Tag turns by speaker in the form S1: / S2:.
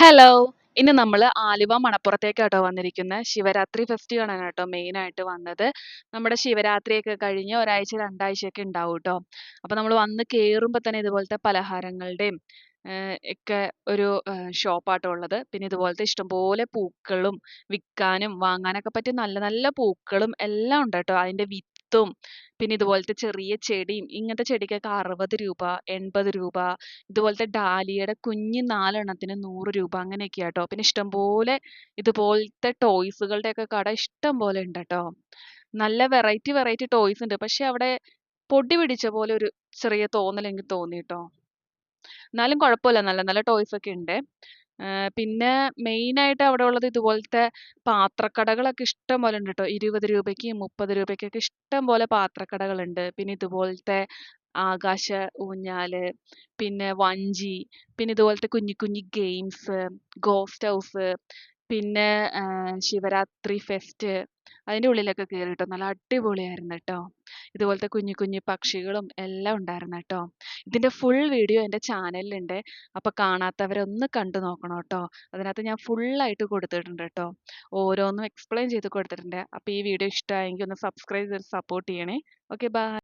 S1: Hello! ഇന്ന് നമ്മള് Aluva മണപ്പുറത്തേക്കാട്ടോ വന്നിരിക്കുന്നെ. Shivaratri fest കാണാനാട്ടോ മെയിനായിട്ട് വന്നത്. നമ്മുടെ ശിവരാത്രിയൊക്കെ കഴിഞ്ഞ് ഒരാഴ്ച, രണ്ടാഴ്ചയൊക്കെ ഉണ്ടാവൂട്ടോ. അപ്പൊ നമ്മള് വന്ന് കേറുമ്പോ തന്നെ ഇതുപോലത്തെ പലഹാരങ്ങളുടെയും ഒക്കെ ഒരു ഷോപ്പാട്ടോ ഉള്ളത്. പിന്നെ ഇതുപോലത്തെ ഇഷ്ടംപോലെ പൂക്കളും വിൽക്കാനും വാങ്ങാനൊക്കെ പറ്റിയ നല്ല നല്ല പൂക്കളും എല്ലാം ഉണ്ട് ട്ടോ. അതിന്റെ വിത്തും പിന്നെ ഇതുപോലത്തെ ചെറിയ ചെടിയും ഇങ്ങനത്തെ ചെടിക്കൊക്കെ 60 രൂപ, 80 രൂപ. ഇതുപോലത്തെ ഡാലിയയുടെ കുഞ്ഞ് 4 എണ്ണത്തിന് 100 രൂപ അങ്ങനെയൊക്കെയാട്ടോ. പിന്നെ ഇഷ്ടംപോലെ ഇതുപോലത്തെ ടോയ്സുകളുടെയൊക്കെ കട ഇഷ്ടം പോലെ ഉണ്ടട്ടോ. നല്ല വെറൈറ്റി വെറൈറ്റി ടോയ്സ് ഉണ്ട്. പക്ഷെ അവിടെ പൊടി പിടിച്ച പോലെ ഒരു ചെറിയ തോന്നൽ എനിക്ക് തോന്നിട്ടോ. എന്നാലും കുഴപ്പമില്ല. നല്ല നല്ല ടോയ്സ് ഒക്കെ ഉണ്ട്. പിന്നെ മെയിനായിട്ട് അവിടെ ഉള്ളത് ഇതുപോലത്തെ പാത്രക്കടകളൊക്കെ ഇഷ്ടം പോലെ ഉണ്ട് ട്ടോ. 20 രൂപയ്ക്കും 30 രൂപയ്ക്കൊക്കെ ഇഷ്ടം പോലെ പാത്രക്കടകളുണ്ട്. പിന്നെ ഇതുപോലത്തെ ആകാശ ഊഞ്ഞാല്, പിന്നെ വഞ്ചി, പിന്നെ ഇതുപോലത്തെ കുഞ്ഞി കുഞ്ഞി ഗെയിംസ്, ഗോസ്റ്റ് ഹൗസ്, പിന്നെ ശിവരാത്രി ഫെസ്റ്റ് അതിന്റെ ഉള്ളിലൊക്കെ കേറിട്ടോ. നല്ല അടിപൊളിയായിരുന്നു ട്ടോ. ഇതുപോലത്തെ കുഞ്ഞി കുഞ്ഞി പക്ഷികളും എല്ലാം ഉണ്ടായിരുന്നു ട്ടോ. ഇതിന്റെ ഫുൾ വീഡിയോ എന്റെ ചാനലിലുണ്ട്. അപ്പൊ കാണാത്തവരൊന്ന് കണ്ടു നോക്കണം ട്ടോ. അതിനകത്ത് ഞാൻ ഫുള്ളായിട്ട് കൊടുത്തിട്ടുണ്ട് ട്ടോ. ഓരോന്നും എക്സ്പ്ലെയിൻ ചെയ്ത് കൊടുത്തിട്ടുണ്ട്. അപ്പൊ ഈ വീഡിയോ ഇഷ്ടമായെങ്കിൽ ഒന്ന് സബ്സ്ക്രൈബ് ചെയ്ത് സപ്പോർട്ട് ചെയ്യണേ. Okay bye.